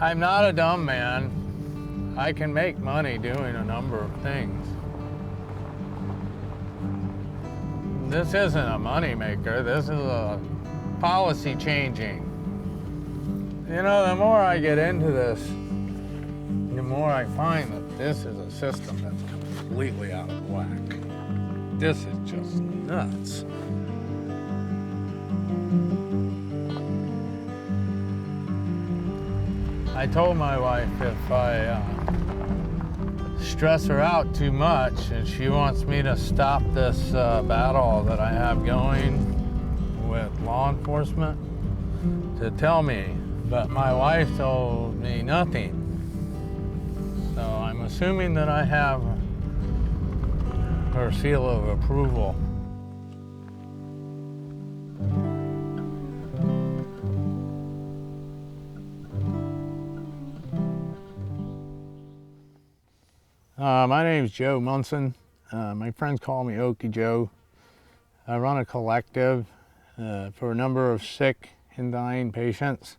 I'm not a dumb man. I can make money doing a number of things. This isn't a money maker, this is a policy changing. You know, the more I get into this, the more I find that this is a system that's completely out of whack. This is just nuts. I told my wife if I stress her out too much and she wants me to stop this battle that I have going with law enforcement, to tell me. But my wife told me nothing. So I'm assuming that I have her seal of approval. My name's Joe Munson. My friends call me Oaky Joe. I run a collective for a number of sick and dying patients.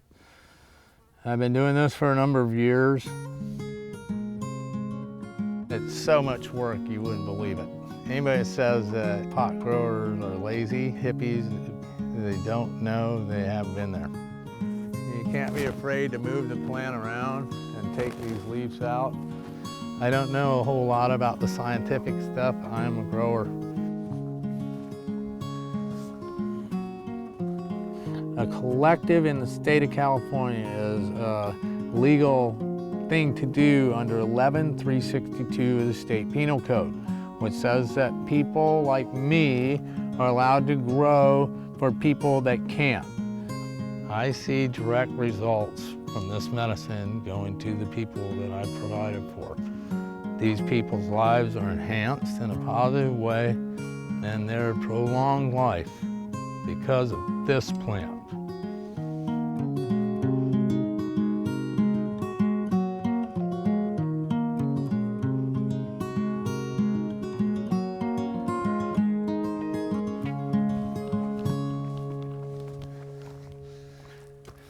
I've been doing this for a number of years. It's so much work you wouldn't believe it. Anybody that says that pot growers are lazy, hippies, they don't know, they haven't been there. You can't be afraid to move the plant around and take these leaves out. I don't know a whole lot about the scientific stuff. I'm a grower. A collective in the state of California is a legal thing to do under 11-362 of the state penal code, which says that people like me are allowed to grow for people that can't. I see direct results from this medicine going to the people that I've provided for. These people's lives are enhanced in a positive way, and their prolonged life because of this plant.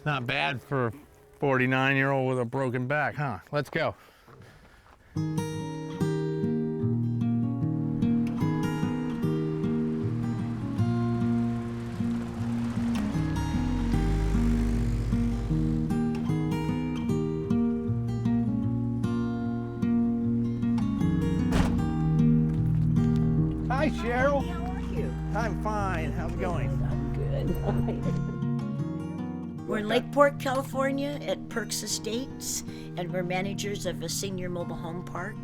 Not bad for a 49-year-old with a broken back, huh? Let's go. Hi, Cheryl. How are you? I'm fine. How's it going? I'm good. We're in Lakeport, California at Perks Estates, and we're managers of a senior mobile home park.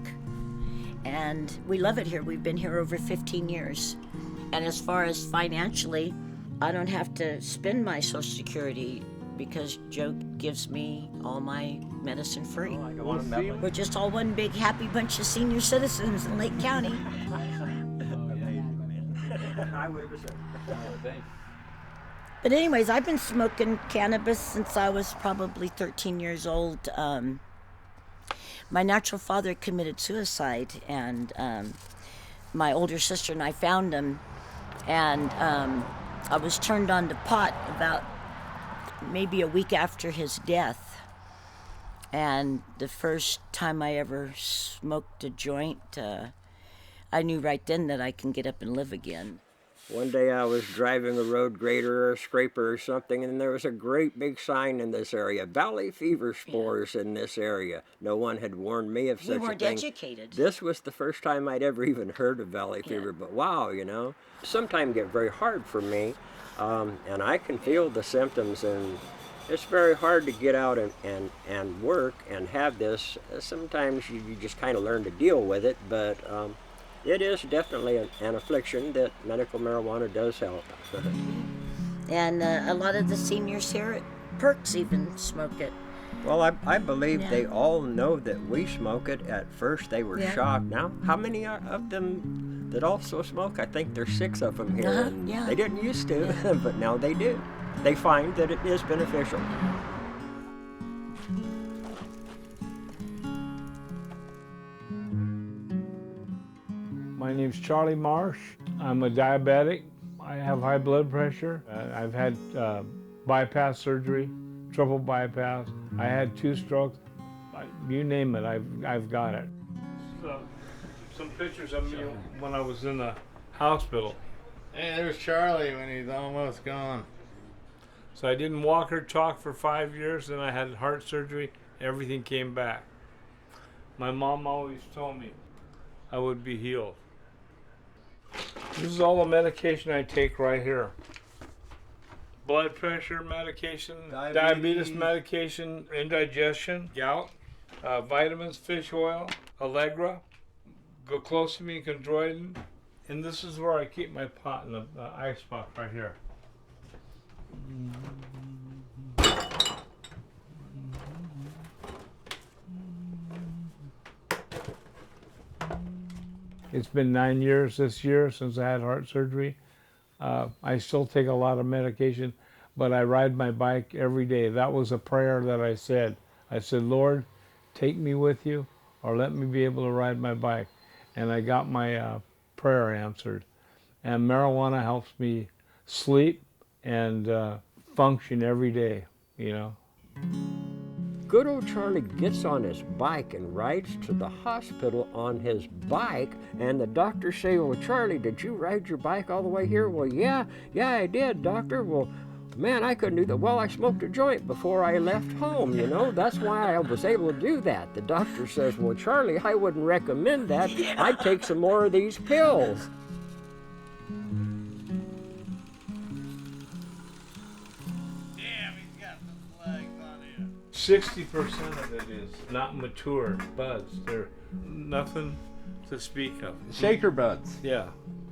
And we love it here. We've been here over 15 years. And as far as financially, I don't have to spend my Social Security because Joe gives me all my medicine free. We're just all one big happy bunch of senior citizens in Lake County. But anyways, I've been smoking cannabis since I was probably 13 years old. My natural father committed suicide, and my older sister and I found him, and I was turned on to pot about maybe a week after his death. And the first time I ever smoked a joint, I knew right then that I can get up and live again. One day I was driving a road grader or a scraper or something, and there was a great big sign in this area, valley fever spores in this area. No one had warned me of such a thing. We weren't educated. This was the first time I'd ever even heard of valley fever, but wow, you know. Sometimes get very hard for me, and I can feel the symptoms, and it's very hard to get out and work and have this. Sometimes you just kind of learn to deal with it, but it is definitely an affliction that medical marijuana does help. And a lot of the seniors here at Perks even smoke it. Well, I believe they all know that we smoke it. At first they were shocked. Now, how many of them that also smoke? I think there's 6 of them here. And they didn't used to, but now they do. They find that it is beneficial. My name's Charlie Marsh. I'm a diabetic. I have high blood pressure. I've had bypass surgery triple bypass. I had 2 strokes. You name it, I've got it. Some pictures of me when I was in the hospital. Hey, there's Charlie when he's almost gone. So I didn't walk or talk for 5 years, then I had heart surgery, everything came back. My mom always told me I would be healed. This is all the medication I take right here. Blood pressure medication, diabetes medication, indigestion, gout, vitamins, fish oil, Allegra, glucosamine, chondroitin, and this is where I keep my pot in the ice pot right here. It's been 9 years this year since I had heart surgery. I still take a lot of medication, but I ride my bike every day. That was a prayer that I said. I said, Lord, take me with you, or let me be able to ride my bike. And I got my prayer answered. And marijuana helps me sleep and function every day, you know. Good old Charlie gets on his bike and rides to the hospital on his bike, and the doctors say, well, Charlie, did you ride your bike all the way here? Well, yeah, I did, doctor. Well, man, I couldn't do that. Well, I smoked a joint before I left home, you know. That's why I was able to do that. The doctor says, well, Charlie, I wouldn't recommend that. I'd take some more of these pills. 60% of it is not mature buds. They're nothing to speak of. Shaker buds. Yeah.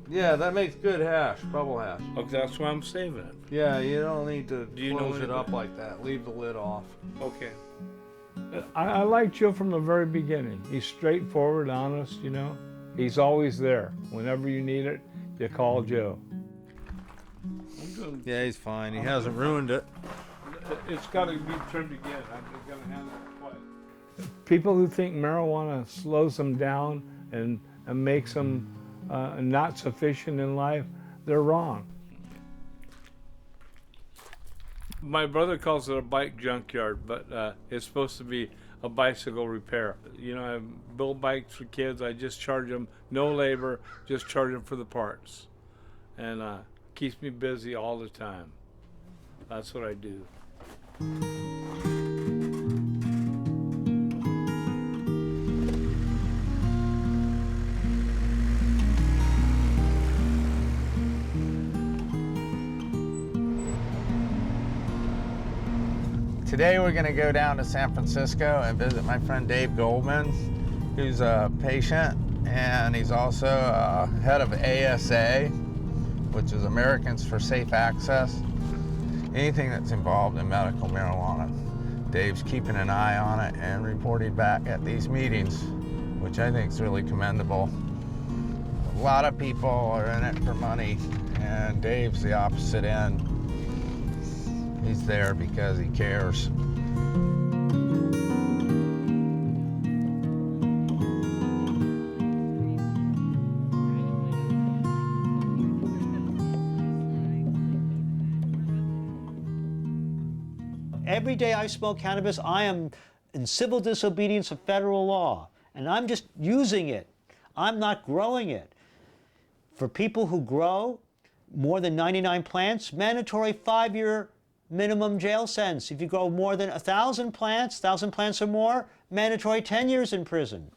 Yeah, that makes good hash, bubble hash. Okay, that's why I'm saving it. Yeah, you don't need to you close know it up like that. Leave the lid off. Okay. I like Joe from the very beginning. He's straightforward, honest, you know. He's always there. Whenever you need it, you call Joe. Yeah, he's fine. He hasn't ruined it. It's got to be trimmed again. I'm going to handle it twice. People who think marijuana slows them down and makes them not sufficient in life, they're wrong. My brother calls it a bike junkyard, but it's supposed to be a bicycle repair. You know, I build bikes for kids. I just charge them, no labor, just charge them for the parts. And keeps me busy all the time. That's what I do. Today we're going to go down to San Francisco and visit my friend Dave Goldman, who's a patient, and he's also head of ASA, which is Americans for Safe Access. Anything that's involved in medical marijuana. Dave's keeping an eye on it and reporting back at these meetings, which I think is really commendable. A lot of people are in it for money, and Dave's the opposite end. He's there because he cares. Every day I smoke cannabis, I am in civil disobedience of federal law, and I'm just using it. I'm not growing it. For people who grow more than 99 plants, mandatory 5-year minimum jail sentence. If you grow more than 1,000 plants or more, mandatory 10 years in prison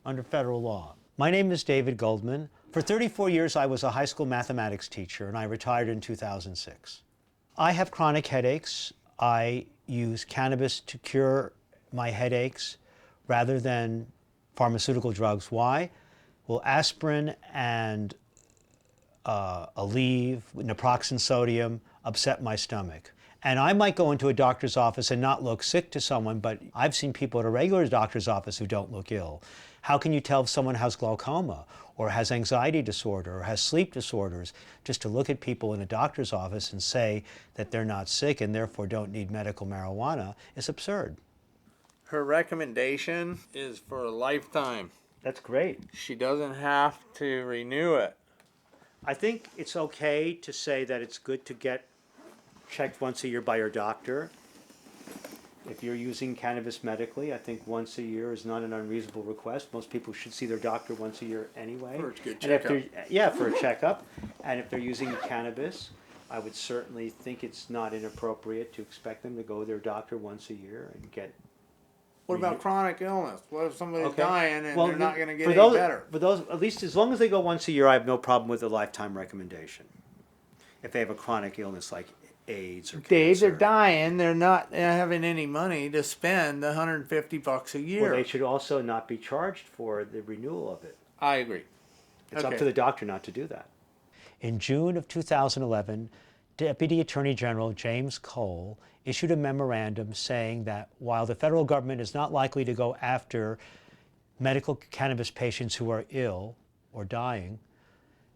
under federal law. My name is David Goldman. For 34 years, I was a high school mathematics teacher, and I retired in 2006. I have chronic headaches. I use cannabis to cure my headaches rather than pharmaceutical drugs. Why? Well, aspirin and Aleve, naproxen sodium, upset my stomach. And I might go into a doctor's office and not look sick to someone, but I've seen people at a regular doctor's office who don't look ill. How can you tell if someone has glaucoma or has anxiety disorder or has sleep disorders? Just to look at people in a doctor's office and say that they're not sick and therefore don't need medical marijuana is absurd. Her recommendation is for a lifetime. That's great. She doesn't have to renew it. I think it's okay to say that it's good to get checked once a year by your doctor. If you're using cannabis medically, I think once a year is not an unreasonable request. Most people should see their doctor once a year anyway. For a good And if checkup. yeah, for a checkup. And if they're using cannabis, I would certainly think it's not inappropriate to expect them to go to their doctor once a year and get. What about chronic illness? What if somebody's Okay. dying and Well, they're not going to get for any those, better? For those, at least as long as they go once a year, I have no problem with a lifetime recommendation. If they have a chronic illness like AIDS or Dave, cancer. they're dying. They're not having any money to spend $150 a year. Well, they should also not be charged for the renewal of it. I agree. It's Okay. up to the doctor not to do that. In June of 2011, Deputy Attorney General James Cole issued a memorandum saying that while the federal government is not likely to go after medical cannabis patients who are ill or dying,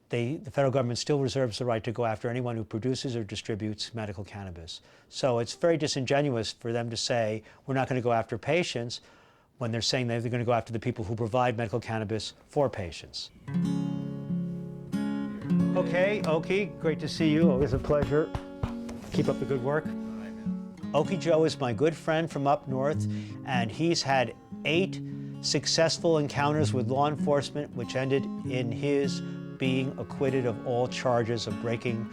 the federal government still reserves the right to go after anyone who produces or distributes medical cannabis. So it's very disingenuous for them to say we're not going to go after patients when they're saying they're going to go after the people who provide medical cannabis for patients. Okay, Oaky, great to see you. Always a pleasure. Keep up the good work. Oaky Joe is my good friend from up north, and he's had 8 successful encounters with law enforcement, which ended in his being acquitted of all charges of breaking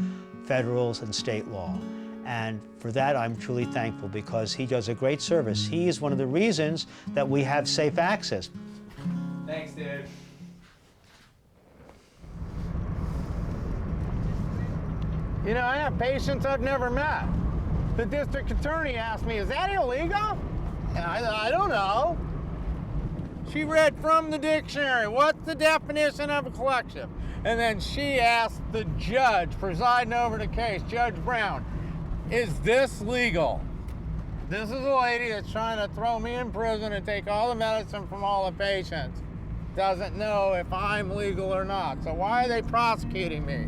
federal and state law. And for that, I'm truly thankful because he does a great service. He is one of the reasons that we have safe access. Thanks, Dave. You know, I have patients I've never met. The district attorney asked me, is that illegal? And I don't know. She read from the dictionary, what's the definition of a collection? And then she asked the judge presiding over the case, Judge Brown, is this legal? This is a lady that's trying to throw me in prison and take all the medicine from all the patients. Doesn't know if I'm legal or not. So why are they prosecuting me?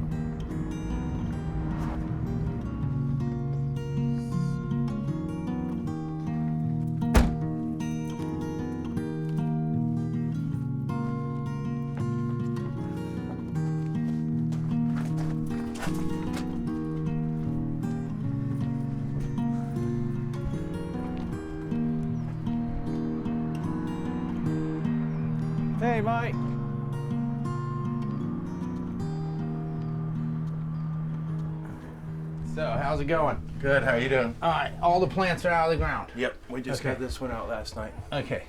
Hey, Mike. So, how's it going? Good, how you doing? All right, all the plants are out of the ground. Yep, we just Okay. got this one out last night. Okay.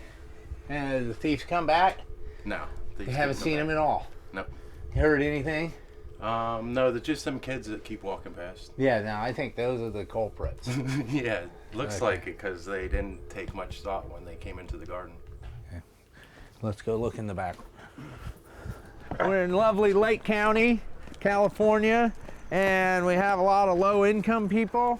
And the thieves come back? No. You haven't seen them at all? Nope. You heard anything? No, they're just them kids that keep walking past. Yeah, no, I think those are the culprits. Yeah, looks Okay. like it because they didn't take much thought when they came into the garden. Let's go look in the back. We're in lovely Lake County, California, and we have a lot of low-income people.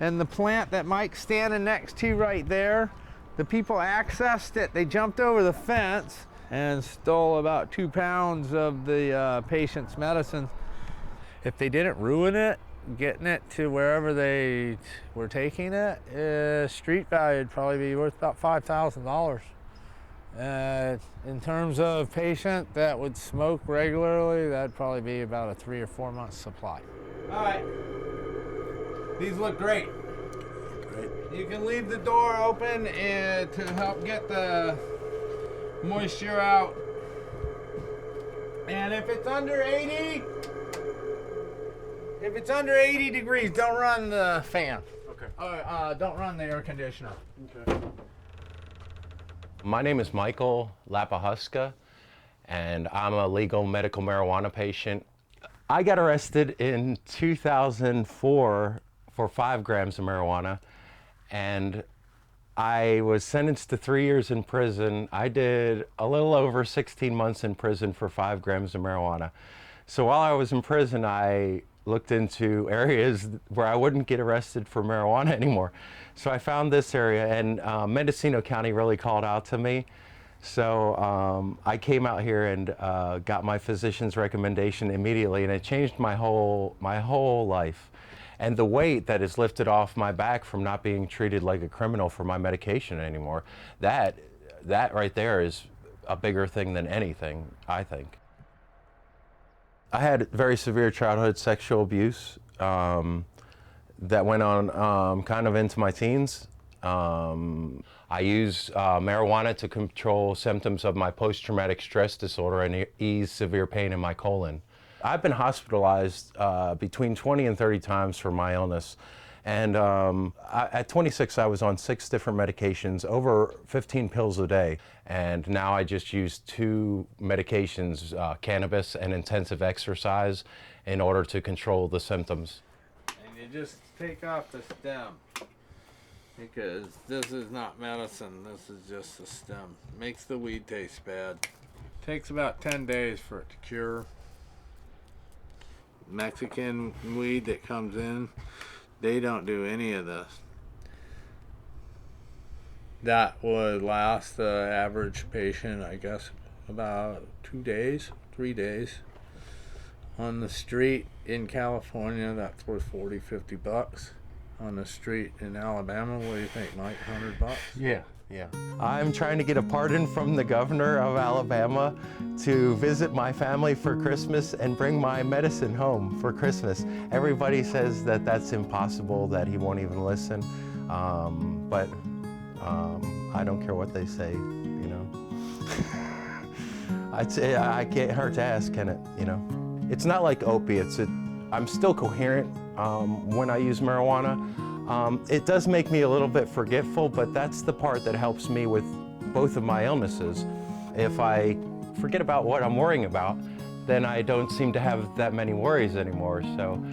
And the plant that Mike's standing next to right there, the people accessed it. They jumped over the fence and stole about 2 pounds of the patient's medicine. If they didn't ruin it, getting it to wherever they were taking it, street value would probably be worth about $5,000. In terms of patient that would smoke regularly, that'd probably be about a 3 or 4 month supply. All right, these look great. Great. You can leave the door open to help get the moisture out. And if it's under 80 degrees, don't run the fan. Okay. Don't run the air conditioner. Okay. My name is Michael Lapahuska, and I'm a legal medical marijuana patient. I got arrested in 2004 for 5 grams of marijuana, and I was sentenced to 3 years in prison. I did a little over 16 months in prison for 5 grams of marijuana. So while I was in prison, I looked into areas where I wouldn't get arrested for marijuana anymore. So I found this area, and Mendocino County really called out to me. So I came out here and got my physician's recommendation immediately, and it changed my whole life. And the weight that is lifted off my back from not being treated like a criminal for my medication anymore, that right there is a bigger thing than anything, I think. I had very severe childhood sexual abuse that went on kind of into my teens. I use marijuana to control symptoms of my post-traumatic stress disorder and ease severe pain in my colon. I've been hospitalized between 20 and 30 times for my illness. And at 26, I was on 6 different medications, over 15 pills a day. And now I just use 2 medications, cannabis and intensive exercise, in order to control the symptoms. And you just take off the stem, because this is not medicine, this is just a stem. Makes the weed taste bad. Takes about 10 days for it to cure. Mexican weed that comes in, they don't do any of this. That would last the average patient, I guess, about 2 days, 3 days. On the street in California, that's worth 40, 50 bucks. On the street in Alabama, what do you think, Mike, 100 bucks? Yeah. I'm trying to get a pardon from the governor of Alabama to visit my family for Christmas and bring my medicine home for Christmas. Everybody says that that's impossible, that he won't even listen. But I don't care what they say, you know. I'd say I can't hurt to ask, can it, you know? It's not like opiates. I'm still coherent when I use marijuana. It does make me a little bit forgetful, but that's the part that helps me with both of my illnesses. If I forget about what I'm worrying about, then I don't seem to have that many worries anymore. So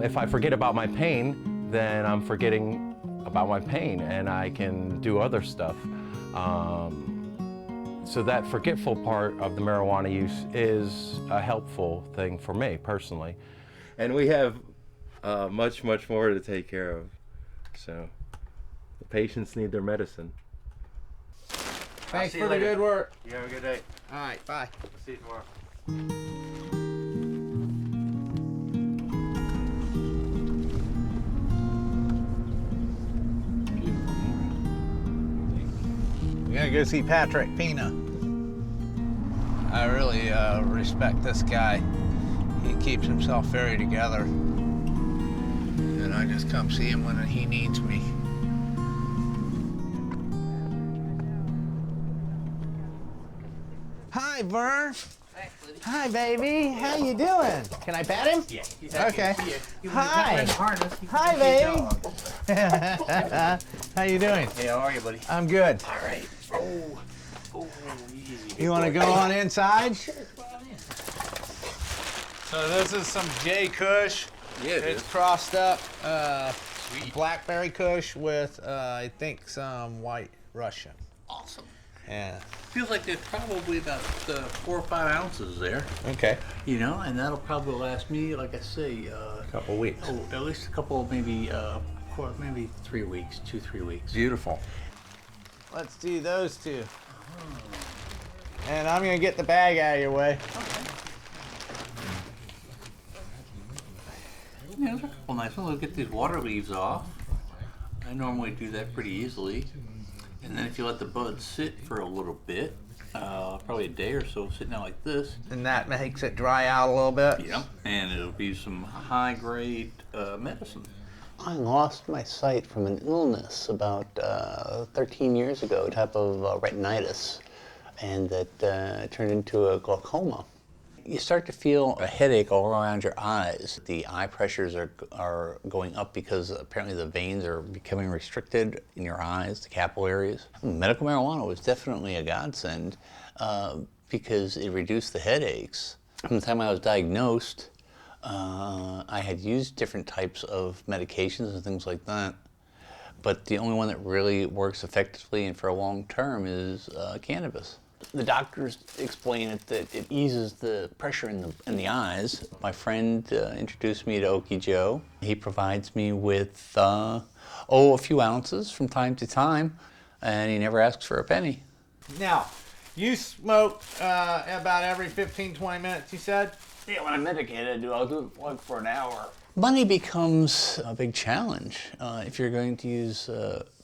if I forget about my pain, then I'm forgetting about my pain and I can do other stuff. So that forgetful part of the marijuana use is a helpful thing for me personally. And we have much, much more to take care of. So the patients need their medicine. Thanks for the good work. You have a good day. All right, bye. See you tomorrow. We're gonna go see Patrick Pina. I really respect this guy. He keeps himself very together. And I just come see him when he needs me. Hi, Vern. Hi, baby. How you doing? Can I pat him? Yeah. Okay. Hi. Hi, baby. How you doing? Hey, how are you, buddy? I'm good. All right. Oh, easy. You want to go on inside? Sure, go on in. So this is some J Kush. Yeah, it It's is. crossed up Sweet. blackberry Kush with I think some white Russian. Awesome. Yeah. Feels like there's probably about 4 or 5 ounces there, Okay. you know, and that'll probably last me, like I say, A couple weeks. at least a couple, maybe 3 weeks, 2-3 weeks. Beautiful. Let's do those two. And I'm gonna get the bag out of your way. Yeah, there's a couple nice ones. We'll get these water leaves off. I normally do that pretty easily. And then if you let the buds sit for a little bit, probably a day or so, sitting out like this. And that makes it dry out a little bit. Yeah. And it'll be some high-grade medicine. I lost my sight from an illness about 13 years ago, a type of retinitis, and that turned into a glaucoma. You start to feel a headache all around your eyes. The eye pressures are going up because apparently the veins are becoming restricted in your eyes, the capillaries. Medical marijuana was definitely a godsend because it reduced the headaches. From the time I was diagnosed, I had used different types of medications and things like that, but the only one that really works effectively and for a long term is cannabis. The doctors explain it that it eases the pressure in the eyes. My friend introduced me to Oaky Joe. He provides me with a few ounces from time to time, and he never asks for a penny. Now, you smoke about every 15, 20 minutes, you said? Yeah, when I'm medicated, I'll do it like for an hour. Money becomes a big challenge if you're going to use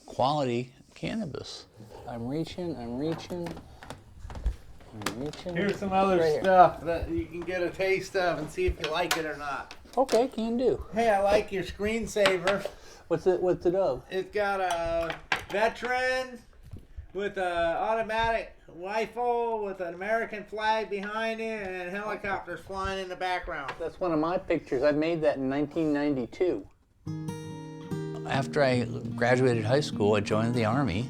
quality cannabis. I'm reaching. Here's some other Right here. stuff that you can get a taste of and see if you like it or not. Okay, can do. Hey, I like your screensaver. What's it of? It's got a veterans with an automatic rifle with an American flag behind it and helicopters flying in the background. That's one of my pictures. I made that in 1992. After I graduated high school, I joined the Army,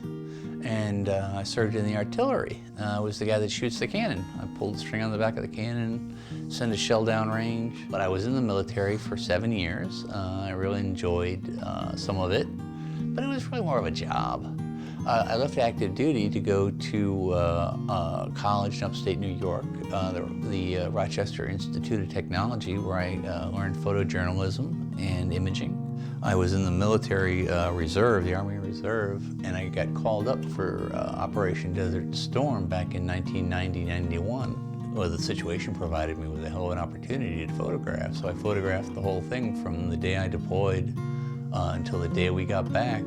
and I served in the artillery. I was the guy that shoots the cannon. I pulled the string on the back of the cannon, send a shell down range. But I was in the military for 7 years. I really enjoyed some of it, but it was really more of a job. I left active duty to go to college in upstate New York, the Rochester Institute of Technology, where I learned photojournalism and imaging. I was in the military reserve, the Army Reserve, and I got called up for Operation Desert Storm back in 1990-91. Well, the situation provided me with a hell of an opportunity to photograph, so I photographed the whole thing from the day I deployed until the day we got back.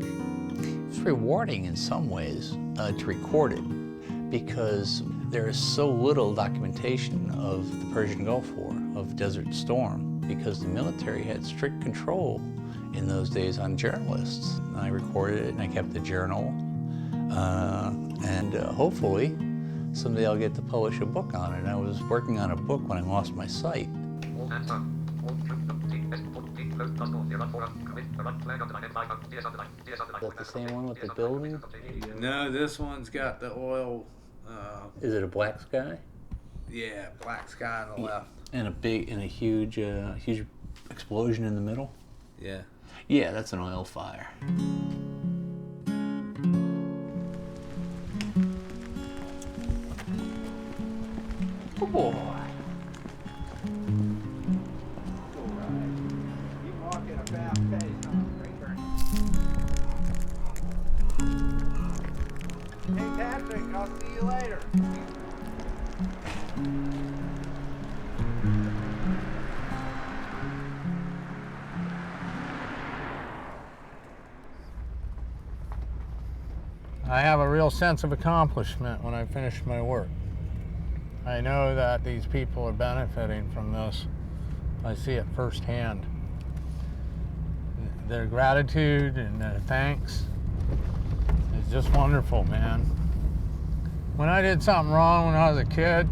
It's rewarding in some ways to record it because there is so little documentation of the Persian Gulf War, of Desert Storm, because the military had strict control in those days on journalists. I recorded it and I kept the journal, and hopefully someday I'll get to publish a book on it. I was working on a book when I lost my sight. Is that the same one with the building? No, this one's got the oil. Is it a black sky? Yeah, black sky on the left. And a huge explosion in the middle? Yeah. Yeah, that's an oil fire. Oh boy. Hey Patrick, I'll see you later. I have a real sense of accomplishment when I finish my work. I know that these people are benefiting from this. I see it firsthand. Their gratitude and their thanks is just wonderful, man. When I did something wrong when I was a kid,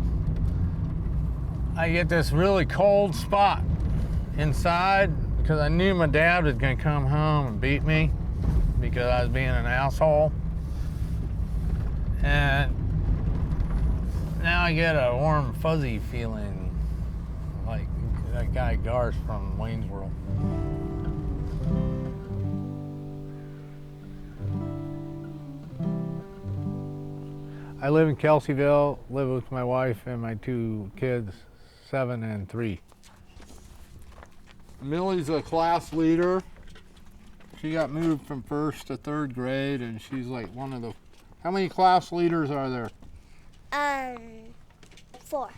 I get this really cold spot inside because I knew my dad was gonna come home and beat me because I was being an asshole. And now I get a warm, fuzzy feeling like that guy Garth from Wayne's World. I live in Kelseyville, live with my wife and my 2 kids, 7 and 3. Millie's a class leader. She got moved from 1st to 3rd grade, and she's like one of the... How many class leaders are there? 4.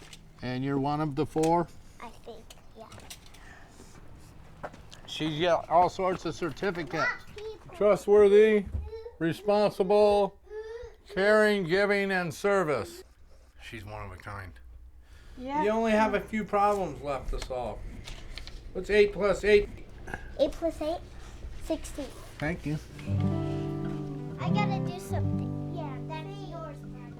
And you're one of the 4? I think, yeah. She's got all sorts of certificates. Trustworthy, responsible, caring, giving, and service. She's one of a kind. Yeah. You only have a few problems left to solve. What's 8 plus 8? 8 plus 8? 16. Thank you. I gotta do something. Yeah, that's yours, Dad.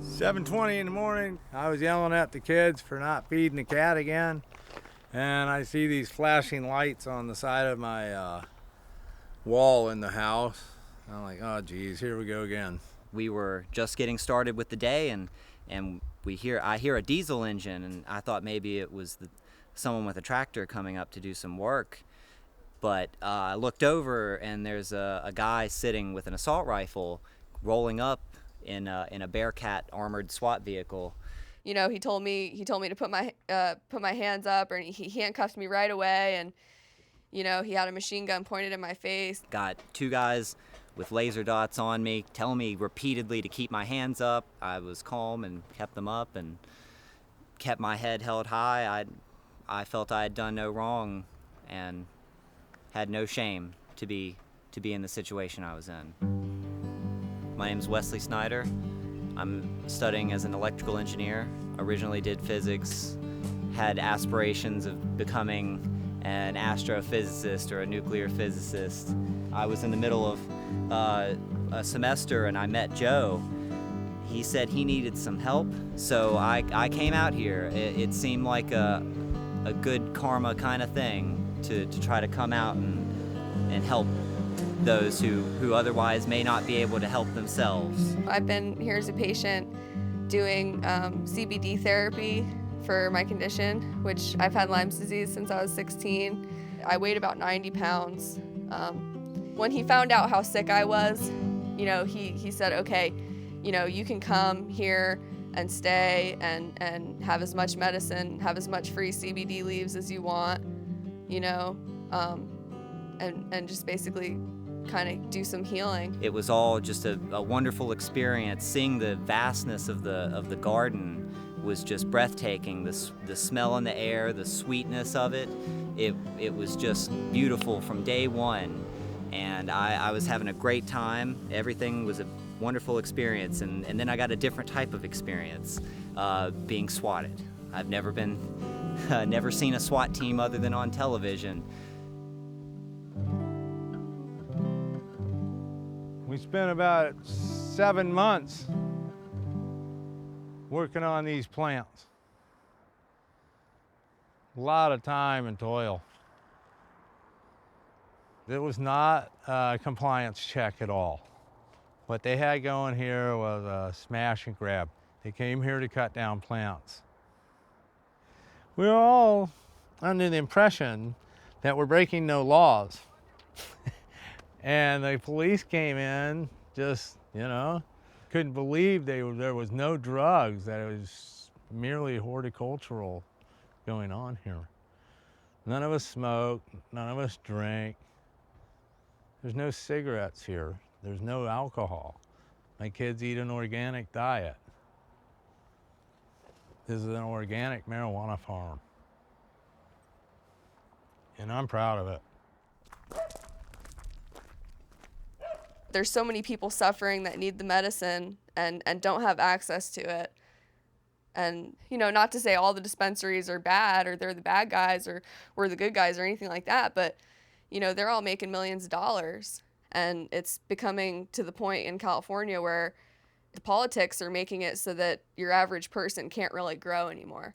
7:20 in the morning. I was yelling at the kids for not feeding the cat again. And I see these flashing lights on the side of my wall in the house. I'm like, oh geez, here we go again. We were just getting started with the day, and I hear a diesel engine, and I thought maybe it was someone with a tractor coming up to do some work. But I looked over, and there's a guy sitting with an assault rifle, rolling up in a Bearcat armored SWAT vehicle. You know, he told me to put my hands up, and he handcuffed me right away, and you know, he had a machine gun pointed at my face. Got 2 guys with laser dots on me, telling me repeatedly to keep my hands up. I was calm and kept them up and kept my head held high. I felt I had done no wrong and had no shame to be in the situation I was in. My name's Wesley Snyder. I'm studying as an electrical engineer. Originally did physics, had aspirations of becoming an astrophysicist or a nuclear physicist. I was in the middle of a semester and I met Joe. He said he needed some help, so I came out here. It seemed like a good karma kind of thing to try to come out and help those who otherwise may not be able to help themselves. I've been here as a patient doing CBD therapy for my condition, which I've had Lyme's disease since I was 16. I weighed about 90 pounds. When he found out how sick I was, you know, he said, okay, you know, you can come here and stay and have as much medicine, have as much free CBD leaves as you want, you know, and just basically kind of do some healing. It was all just a wonderful experience. Seeing the vastness of the garden was just breathtaking. The smell in the air, the sweetness of it, it was just beautiful from day one. And I was having a great time. Everything was a wonderful experience. And then I got a different type of experience, being swatted. I've never seen a SWAT team other than on television. We spent about 7 months working on these plants. A lot of time and toil. It was not a compliance check at all. What they had going here was a smash and grab. They came here to cut down plants. We were all under the impression that we're breaking no laws. And the police came in, just, you know, couldn't believe there was no drugs, that it was merely horticultural going on here. None of us smoke, none of us drink. There's no cigarettes here. There's no alcohol. My kids eat an organic diet. This is an organic marijuana farm. And I'm proud of it. There's so many people suffering that need the medicine and don't have access to it. And, you know, not to say all the dispensaries are bad or they're the bad guys or we're the good guys or anything like that, but, you know, they're all making millions of dollars. And it's becoming to the point in California where the politics are making it so that your average person can't really grow anymore.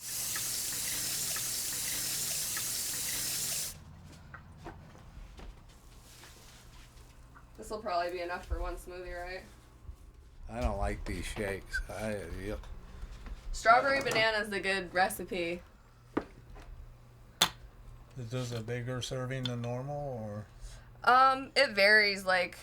This will probably be enough for one smoothie, right? I don't like these shakes. Yep. Strawberry banana is a good recipe. Is this a bigger serving than normal, or? It varies, like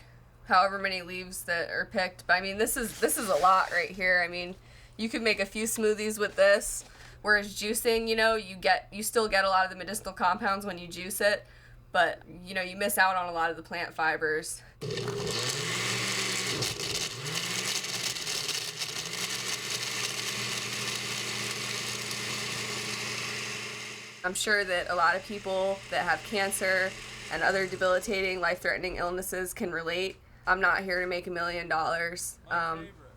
however many leaves that are picked. But I mean, this is a lot right here. I mean, you could make a few smoothies with this. Whereas juicing, you know, you still get a lot of the medicinal compounds when you juice it, but you know, you miss out on a lot of the plant fibers. I'm sure that a lot of people that have cancer and other debilitating, life-threatening illnesses can relate. I'm not here to make $1 million.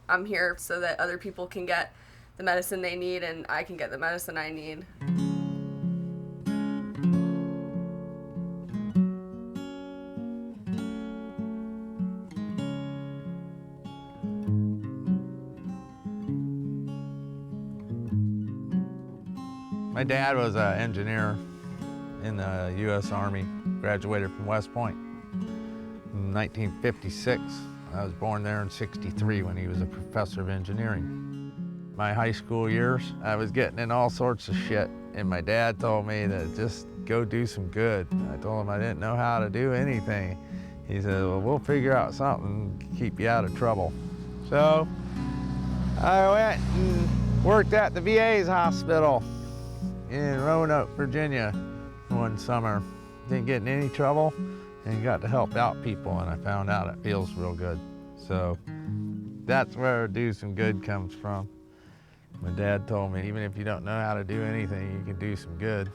I'm here so that other people can get the medicine they need and I can get the medicine I need. My dad was an engineer in the U.S. Army, graduated from West Point in 1956. I was born there in '63 when he was a professor of engineering. My high school years, I was getting in all sorts of shit, and my dad told me to just go do some good. I told him I didn't know how to do anything. He said, well, we'll figure out something to keep you out of trouble. So I went and worked at the VA's hospital in Roanoke, Virginia one summer. Didn't get in any trouble and got to help out people, and I found out it feels real good. So that's where do some good comes from. My dad told me, even if you don't know how to do anything, you can do some good.